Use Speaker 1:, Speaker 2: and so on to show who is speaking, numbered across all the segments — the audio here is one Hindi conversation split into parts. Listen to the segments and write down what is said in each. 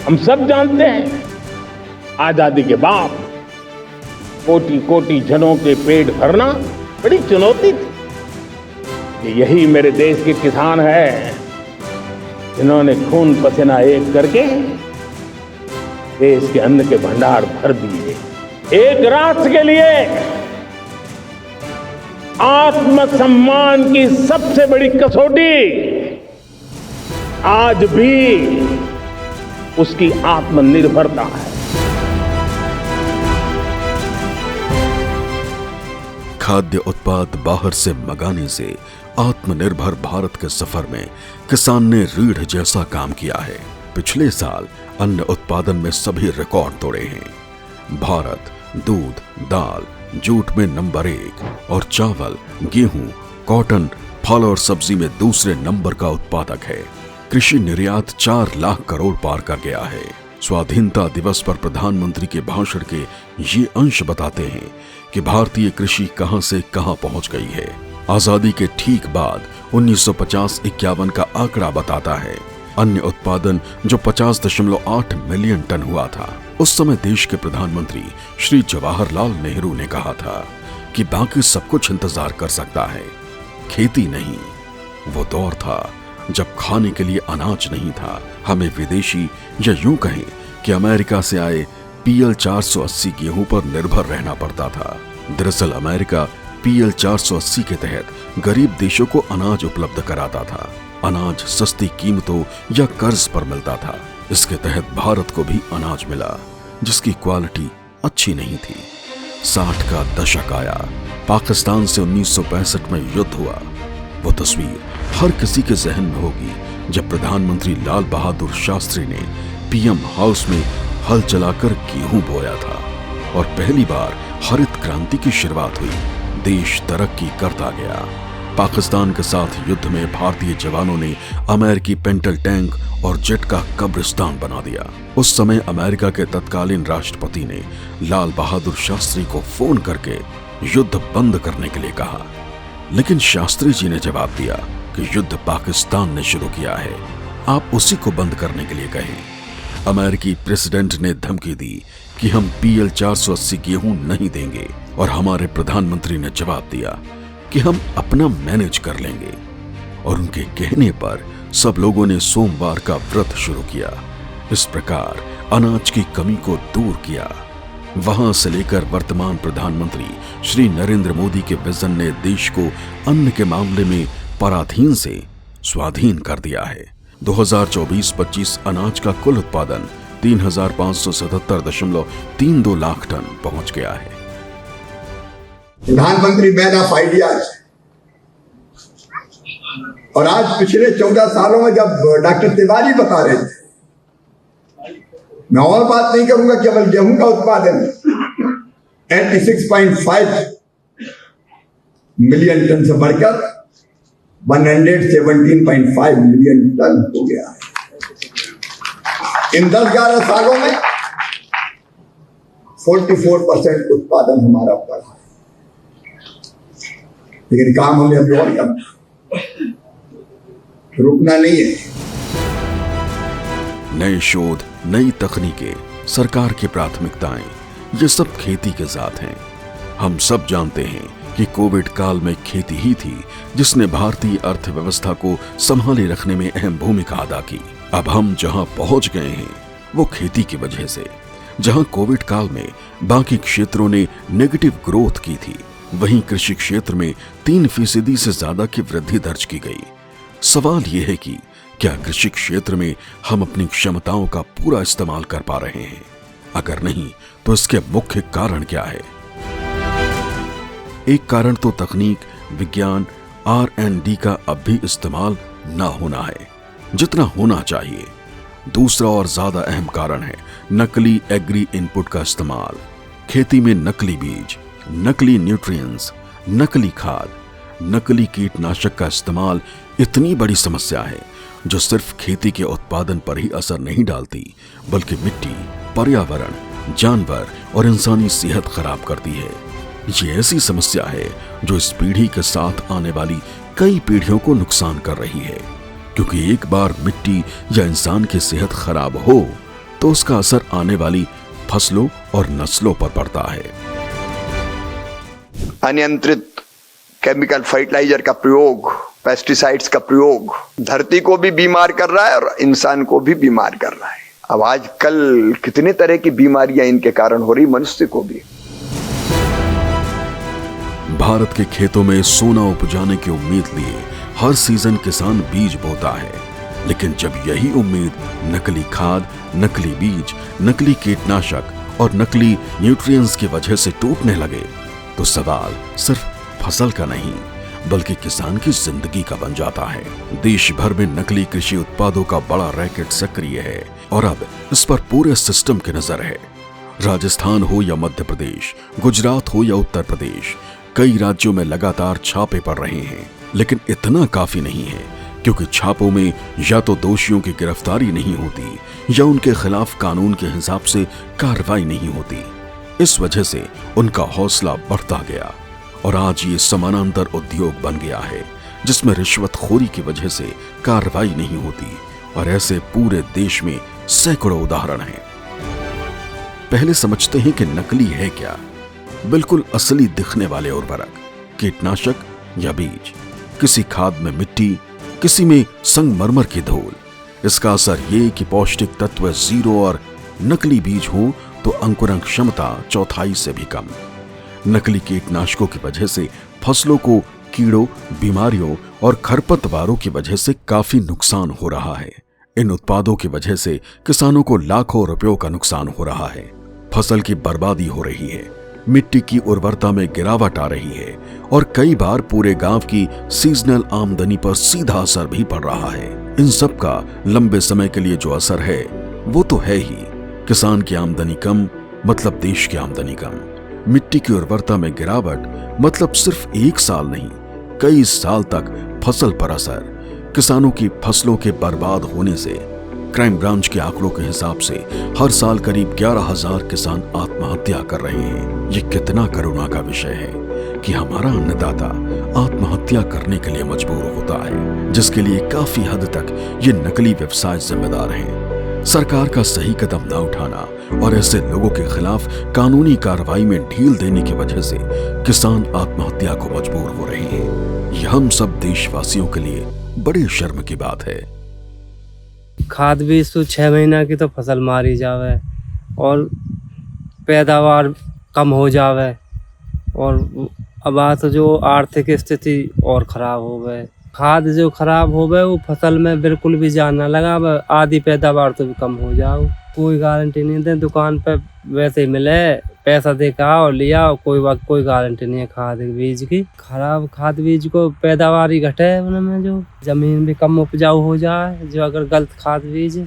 Speaker 1: हम सब जानते हैं, आजादी के बाद कोटि कोटि जनों के पेट भरना बड़ी चुनौती थी। यही मेरे देश के किसान हैं जिन्होंने खून पसीना एक करके देश के अन्न के भंडार भर दिए। एक राष्ट्र के लिए आत्मसम्मान की सबसे बड़ी कसौटी आज भी उसकी आत्मनिर्भरता है।
Speaker 2: खाद्य उत्पाद बाहर से मंगाने से आत्मनिर्भर भारत के सफर में किसान ने रीढ़ जैसा काम किया है। पिछले साल अन्न उत्पादन में सभी रिकॉर्ड तोड़े हैं। भारत दूध, दाल, जूट में नंबर 1 और चावल, गेहूं, कॉटन, फल और सब्जी में दूसरे नंबर का उत्पादक है। कृषि निर्यात 4 लाख करोड़ पार कर गया है। स्वाधीनता दिवस पर प्रधानमंत्री के भाषण के ये अंश बताते हैं कि भारतीय कृषि कहां से कहां पहुंच गई है। आजादी के ठीक बाद 1950-51 का आंकड़ा बताता है अन्य उत्पादन जो 50.8 मिलियन टन हुआ था। उस समय देश के प्रधानमंत्री श्री जवाहरलाल नेहरू ने कहा था कि बाकी सब कुछ इंतजार कर सकता है, खेती नहीं। वो दौर था जब खाने के लिए अनाज नहीं था। हमें विदेशी या यूं कहें कि अमेरिका से आए PL 480 गेहूं पर निर्भर रहना पड़ता था। दरअसल अमेरिका PL 480 के तहत गरीब देशों को अनाज उपलब्ध कराता था। अनाज सस्ती कीमतों या कर्ज पर मिलता था। इसके तहत भारत को भी अनाज मिला जिसकी क्वालिटी अच्छी नहीं थी। 60 का दशक आया, पाकिस्तान से 1965 में युद्ध हुआ। वो तस्वीर हर किसी के जहन में होगी जब प्रधानमंत्री लाल बहादुर शास्त्री ने PM हाउस में हल चलाकर गेहूं बोया था और पहली बार हरित क्रांति की शुरुआत हुई। देश तरक्की करता गया। पाकिस्तान के साथ युद्ध में भारतीय जवानों ने अमेरिकी पेंटल टैंक और जेट का कब्रिस्तान बना दिया। उस समय अमेरिका के तत्कालीन राष्ट्रपति ने लाल बहादुर शास्त्री को फोन करके युद्ध बंद करने के लिए कहा, लेकिन शास्त्री जी ने जवाब दिया कि युद्ध पाकिस्तान ने शुरू किया है, आप उसी को बंद करने के लिए कहें। अमेरिकी प्रेसिडेंट ने धमकी दी कि हम PL 480 गेहूं नहीं देंगे और हमारे प्रधानमंत्री ने जवाब दिया कि हम अपना मैनेज कर लेंगे। और उनके कहने पर सब लोगों ने सोमवार का व्रत शुरू किया। इस प्रकार अनाज की कमी को दूर किया। वहां से लेकर वर्तमान प्रधानमंत्री श्री नरेंद्र मोदी के विजन ने देश को अन्न के मामले में पराधीन से स्वाधीन कर दिया है। 2024-25 अनाज का कुल उत्पादन 3,577.32 लाख टन पहुंच गया है।
Speaker 3: प्रधानमंत्री मैन ऑफ आइडियाज। और आज पिछले 14 सालों में जब डॉक्टर तिवारी बता रहे थे, मैं और बात नहीं करूंगा, केवल गेहूं का उत्पादन 86.5 मिलियन टन से बढ़कर 117.5 मिलियन टन हो गया है। इन 10-11 सालों में 44% उत्पादन हमारा बढ़ा है। लेकिन काम हमें अभी और करना, रुकना नहीं है।
Speaker 2: नए शोध, नई तकनीकें, सरकार की प्राथमिकताएं, ये सब खेती के साथ हैं। हम सब जानते हैं कि कोविड काल में खेती ही थी जिसने भारतीय अर्थव्यवस्था को संभाले रखने में अहम भूमिका अदा की। अब हम जहां पहुंच गए हैं वो खेती की वजह से। जहां कोविड काल में बाकी क्षेत्रों ने नेगेटिव ग्रोथ की थी, वहीं कृषि क्षेत्र में 3% से ज्यादा की वृद्धि दर्ज की गई। सवाल यह है कि क्या कृषि क्षेत्र में हम अपनी क्षमताओं का पूरा इस्तेमाल कर पा रहे हैं? अगर नहीं तो इसके मुख्य कारण क्या है? एक कारण तो तकनीक, विज्ञान, R&D का अब भी इस्तेमाल ना होना है जितना होना चाहिए। दूसरा और ज्यादा अहम कारण है नकली एग्री इनपुट का इस्तेमाल। खेती में नकली बीज, नकली न्यूट्रिएंट्स, नकली खाद, नकली कीटनाशक का इस्तेमाल इतनी बड़ी समस्या है जो सिर्फ खेती के उत्पादन पर ही असर नहीं डालती, बल्कि मिट्टी, पर्यावरण, जानवर और इंसानी सेहत खराब करती है। ये ऐसी समस्या है जो इस पीढ़ी के साथ आने वाली कई पीढ़ियों को नुकसान कर रही है, क्योंकि एक बार मिट्टी या इंसान की सेहत खराब हो तो उसका असर आने वाली फसलों और नस्लों पर पड़ता है।
Speaker 3: अनियंत्रित केमिकल फर्टिलाइजर का प्रयोग, पेस्टिसाइड्स का प्रयोग धरती को भी बीमार कर रहा है और इंसान को भी बीमार कर रहा है। अब आजकल कितने तरह की बीमारियां इनके कारण हो रही, मनुष्य को भी।
Speaker 2: भारत के खेतों में सोना उपजाने की उम्मीद लिए हर सीजन किसान बीज बोता है, लेकिन जब यही उम्मीद नकली खाद, नकली बीज, नकली कीटनाशक और नकली न्यूट्रिएंट्स की वजह से टूटने लगे तो सवाल सिर्फ फसल का नहीं बल्कि किसान की जिंदगी का बन जाता है। देश भर में नकली कृषि उत्पादों का बड़ा रैकेट सक्रिय है और अब इस पर पूरे सिस्टम की नजर है। राजस्थान हो या मध्य प्रदेश, गुजरात हो या उत्तर प्रदेश, कई राज्यों में लगातार छापे पड़ रहे हैं, लेकिन इतना काफी नहीं है, क्योंकि छापों में या तो दोषियों की गिरफ्तारी नहीं होती या उनके खिलाफ कानून के हिसाब से कार्रवाई नहीं होती। इस वजह से उनका हौसला बढ़ता गया और आज ये समानांतर उद्योग बन गया है जिसमें रिश्वतखोरी की वजह से कार्रवाई नहीं होती, और ऐसे पूरे देश में सैकड़ों उदाहरण हैं। पहले समझते हैं कि नकली है क्या। बिल्कुल असली दिखने वाले उर्वरक, कीटनाशक या बीज, किसी खाद में मिट्टी, किसी में संगमरमर की धूल। इसका असर ये कि पौष्टिक तत्व 0 और नकली बीज हो तो अंकुरण क्षमता 1/4 से भी कम। नकली कीटनाशकों की वजह से फसलों को कीड़ों, बीमारियों और खरपतवारों की वजह से काफी नुकसान हो रहा है। इन उत्पादों की वजह से किसानों को लाखों रुपयों का नुकसान हो रहा है, फसल की बर्बादी हो रही है, मिट्टी की उर्वरता में गिरावट आ रही है और कई बार पूरे गांव की सीजनल आमदनी पर सीधा असर भी पड़ रहा है। इन सब का लंबे समय के लिए जो असर है वो तो है ही। किसान की आमदनी कम मतलब देश की आमदनी कम, मिट्टी की उर्वरता में गिरावट मतलब सिर्फ 1 साल नहीं कई साल तक फसल पर असर। किसानों की फसलों के बर्बाद होने से क्राइम ब्रांच के आंकड़ों के हिसाब से हर साल करीब 11,000 किसान आत्महत्या कर रहे हैं। ये कितना करुणा का विषय है कि हमारा अन्नदाता आत्महत्या करने के लिए मजबूर होता है, जिसके लिए काफी हद तक ये नकली व्यवसाय जिम्मेदार हैं। सरकार का सही कदम न उठाना और ऐसे लोगों के खिलाफ कानूनी कार्रवाई में ढील देने की वजह से किसान आत्महत्या को मजबूर हो रहे हैं। यह हम सब देशवासियों के लिए बड़ी शर्म की बात है।
Speaker 4: खाद बीज तो 6 महीना की तो फसल मारी जावे और पैदावार कम हो जावे, और अब बात जो आर्थिक स्थिति और खराब हो गए। खाद जो खराब हो गए वो फसल में बिल्कुल भी जान ना लगा, आधी पैदावार तो भी कम हो जाओ। कोई गारंटी नहीं दे, दुकान पे वैसे ही मिले, पैसा देखा और लिया, कोई गारंटी नहीं है खाद बीज की। खराब खाद बीज को पैदावार ही घटे उनमें, जो जमीन भी कम उपजाऊ हो जाए जो अगर गलत खाद बीज।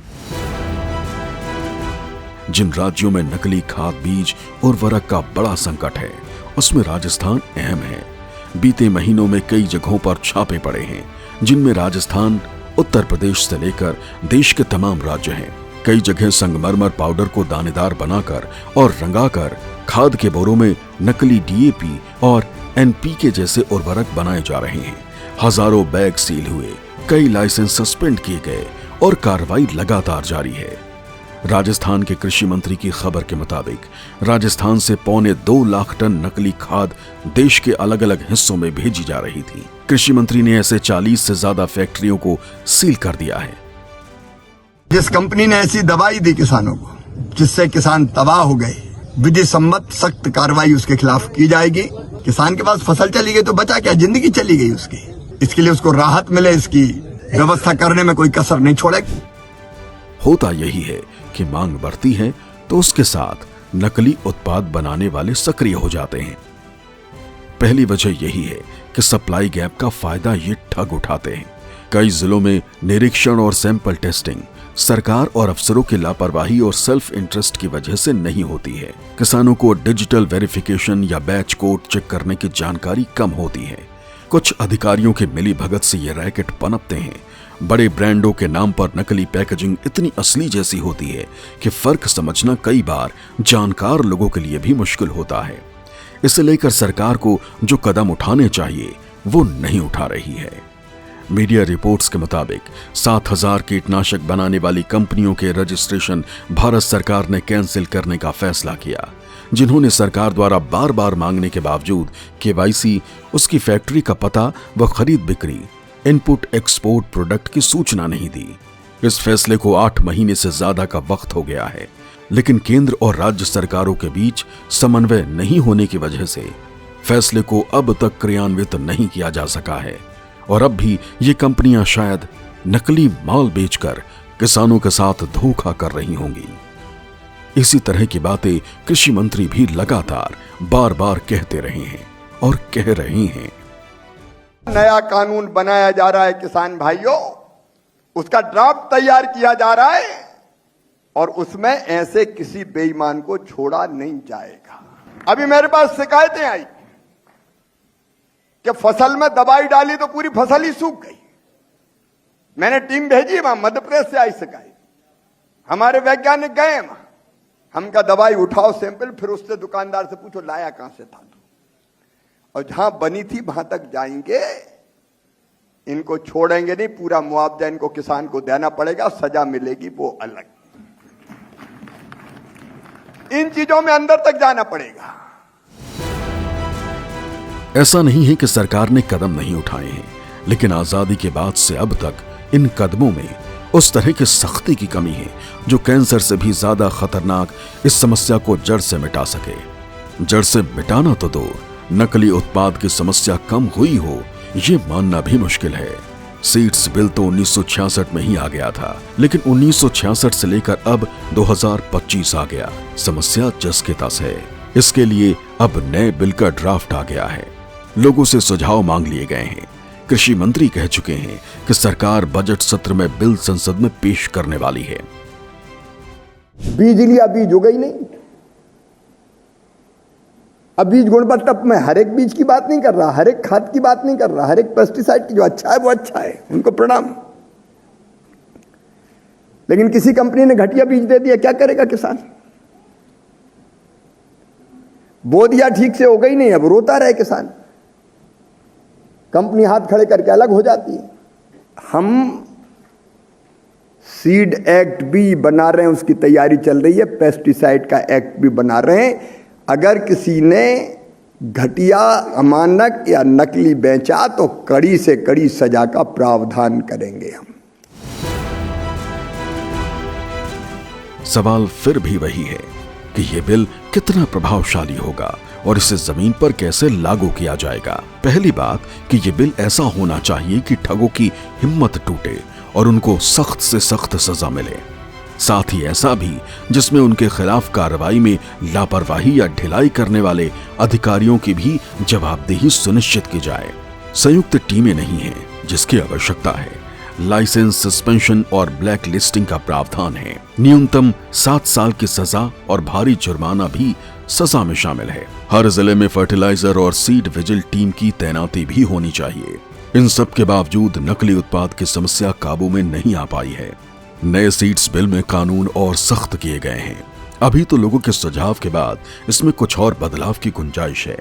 Speaker 2: जिन राज्यों में नकली खाद बीज उर्वरक का बड़ा संकट है उसमें राजस्थान अहम है। बीते महीनों में कई जगहों पर छापे पड़े हैं, जिनमें राजस्थान, उत्तर प्रदेश से लेकर देश के तमाम राज्य हैं। कई जगह संगमरमर पाउडर को दानेदार बनाकर और रंगाकर खाद के बोरों में नकली DAP और NPK जैसे उर्वरक बनाए जा रहे हैं। हजारों बैग सील हुए, कई लाइसेंस सस्पेंड किए गए और कार्रवाई लगातार जारी है। राजस्थान के कृषि मंत्री की खबर के मुताबिक राजस्थान से 2.25 लाख टन नकली खाद देश के अलग अलग हिस्सों में भेजी जा रही थी। कृषि मंत्री ने ऐसे 40 से ज्यादा फैक्ट्रियों को सील कर दिया है।
Speaker 3: जिस कंपनी ने ऐसी दवाई दी किसानों को जिससे किसान तबाह हो गए, विधि सम्मत सख्त कार्रवाई उसके खिलाफ की जाएगी। किसान के पास फसल चली गई तो बचा क्या, जिंदगी चली गई उसकी। इसके लिए उसको राहत मिले, इसकी व्यवस्था करने में कोई कसर नहीं छोड़ेगी।
Speaker 2: होता यही है कि मांग बढ़ती है तो उसके साथ नकली उत्पाद बनाने वाले सक्रिय हो जाते हैं। पहली वजह यही है कि सप्लाई गैप का फायदा ये ठग उठाते हैं। कई जिलों में निरीक्षण और सैंपल टेस्टिंग सरकार और अफसरों की लापरवाही और सेल्फ इंटरेस्ट की वजह से नहीं होती है। किसानों को डिजिटल वेरिफिकेशन या बैच कोड चेक करने की जानकारी कम होती है। कुछ अधिकारियों के मिलीभगत से ये रैकेट पनपते हैं। बड़े ब्रांडों के नाम पर नकली पैकेजिंग इतनी असली जैसी होती है कि फर्क समझना कई बार जानकार लोगों के लिए भी मुश्किल होता है। इसे लेकर सरकार को जो कदम उठाने चाहिए वो नहीं उठा रही है। मीडिया रिपोर्ट्स के मुताबिक 7,000 कीटनाशक बनाने वाली कंपनियों के रजिस्ट्रेशन भारत सरकार ने कैंसिल करने का फैसला किया, जिन्होंने सरकार द्वारा बार बार मांगने के बावजूद केवाईसी, उसकी फैक्ट्री का पता व खरीद बिक्री, इनपुट एक्सपोर्ट प्रोडक्ट की सूचना नहीं दी। इस फैसले को 8 महीने से ज्यादा का वक्त हो गया है, लेकिन केंद्र और राज्य सरकारों के बीच समन्वय नहीं होने की वजह से फैसले को अब तक क्रियान्वित नहीं किया जा सका है और अब भी ये कंपनियां शायद नकली माल बेचकर किसानों के साथ धोखा कर रही होंगी। इसी तरह की बातें कृषि मंत्री भी लगातार बार बार कहते रहे हैं और कह रहे हैं।
Speaker 3: नया कानून बनाया जा रहा है किसान भाइयों, उसका ड्राफ्ट तैयार किया जा रहा है और उसमें ऐसे किसी बेईमान को छोड़ा नहीं जाएगा। अभी मेरे पास शिकायतें आई कि फसल में दवाई डाली तो पूरी फसल ही सूख गई। मैंने टीम भेजी, वहां मध्य प्रदेश से आई शिकायत, हमारे वैज्ञानिक गए वहां, हम का दवाई उठाओ सैंपल, फिर उससे दुकानदार से पूछो लाया कहां से था तू, और जहां बनी थी वहां तक जाएंगे, इनको छोड़ेंगे नहीं, पूरा मुआवजा इनको किसान को देना पड़ेगा, सजा मिलेगी वो अलग। इन चीजों में अंदर तक जाना पड़ेगा।
Speaker 2: ऐसा नहीं है कि सरकार ने कदम नहीं उठाए हैं, लेकिन आजादी के बाद से अब तक इन कदमों में उस तरह की सख्ती की कमी है जो कैंसर से भी ज्यादा खतरनाक इस समस्या को जड़ से मिटा सके। जड़ से मिटाना तो दो, नकली उत्पाद की समस्या कम हुई हो ये मानना भी मुश्किल है। सीड्स बिल तो 1966 में ही आ गया था, लेकिन 1966 से लेकर अब 2025 आ गया, समस्या जस के तस है। इसके लिए अब नए बिल का ड्राफ्ट आ गया है, लोगों से सुझाव मांग लिए गए हैं। कृषि मंत्री कह चुके हैं कि सरकार बजट सत्र में बिल संसद में पेश करने वाली है।
Speaker 3: बीज लिया, बीज हो गई नहीं। अब बीज गुणवत्ता में हर एक बीज की बात नहीं कर रहा, हर एक खाद की बात नहीं कर रहा, हर एक पेस्टिसाइड की जो अच्छा है वो अच्छा है, उनको प्रणाम। लेकिन किसी कंपनी ने घटिया बीज दे दिया, क्या करेगा किसान? बो दिया, ठीक से हो गई नहीं, अब रोता रहे किसान, कंपनी हाथ खड़े करके अलग हो जाती है। हम सीड एक्ट भी बना रहे हैं, उसकी तैयारी चल रही है, पेस्टिसाइड का एक्ट भी बना रहे हैं। अगर किसी ने घटिया, अमानक या नकली बेचा तो कड़ी से कड़ी सजा का प्रावधान करेंगे हम।
Speaker 2: सवाल फिर भी वही है कि यह बिल कितना प्रभावशाली होगा और इसे जमीन पर कैसे लागू किया जाएगा। पहली बात कि यह बिल ऐसा होना चाहिए कि ठगों की हिम्मत टूटे और उनको सख्त से सख्त सजा मिले, साथ ही ऐसा भी जिसमें उनके खिलाफ कार्रवाई में लापरवाही या ढिलाई करने वाले अधिकारियों की भी जवाबदेही सुनिश्चित की जाए। संयुक्त टीमें नहीं हैं जिसकी आवश्यकता है, लाइसेंस सस्पेंशन और ब्लैक लिस्टिंग का प्रावधान है। न्यूनतम 7 साल की सजा और भारी जुर्माना भी सजा में शामिल है। हर जिले में फर्टिलाइजर और सीड विजिल टीम की तैनाती भी होनी चाहिए। इन सब के बावजूद नकली उत्पाद की समस्या काबू में नहीं आ पाई है। नए सीड्स बिल में कानून और सख्त किए गए हैं। अभी तो लोगों के सुझाव के बाद इसमें कुछ और बदलाव की गुंजाइश है,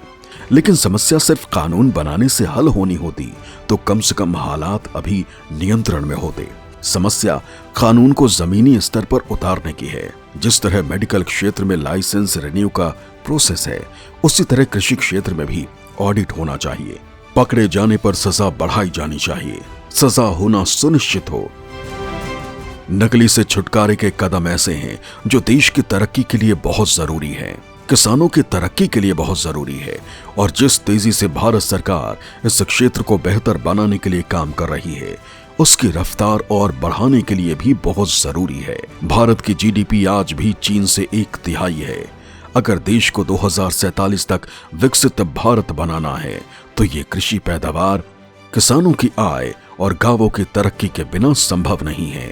Speaker 2: लेकिन समस्या सिर्फ कानून बनाने से हल होनी होती तो कम से कम हालात अभी नियंत्रण में होते। समस्या कानून को जमीनी स्तर पर उतारने की है। जिस तरह मेडिकल क्षेत्र में लाइसेंस रिन्यू का प्रोसेस है, उसी तरह कृषि क्षेत्र में भी ऑडिट होना चाहिए। पकड़े जाने पर सजा बढ़ाई जानी चाहिए, सजा होना सुनिश्चित हो। नकली से छुटकारे के कदम ऐसे हैं जो देश की तरक्की के लिए बहुत जरूरी है, किसानों की तरक्की के लिए बहुत जरूरी है, और जिस तेजी से भारत सरकार इस क्षेत्र को बेहतर बनाने के लिए काम कर रही है, उसकी रफ्तार और बढ़ाने के लिए भी बहुत जरूरी है। भारत की जीडीपी आज भी चीन से 1/3 है। अगर देश को 2047 तक विकसित भारत बनाना है तो ये कृषि पैदावार, किसानों की आय और गांवों की तरक्की के बिना संभव नहीं है।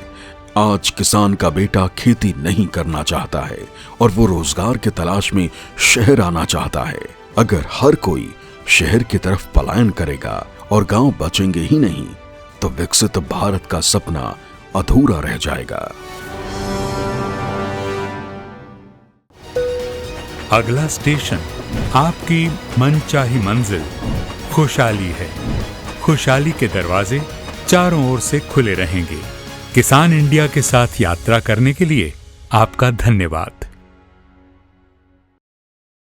Speaker 2: आज किसान का बेटा खेती नहीं करना चाहता है और वो रोजगार की तलाश में शहर आना चाहता है। अगर हर कोई शहर की तरफ पलायन करेगा और गांव बचेंगे ही नहीं तो विकसित भारत का सपना अधूरा रह जाएगा।
Speaker 5: अगला स्टेशन आपकी मनचाही मंजिल खुशहाली है। खुशहाली के दरवाजे चारों ओर से खुले रहेंगे। किसान इंडिया के साथ यात्रा करने के लिए आपका धन्यवाद।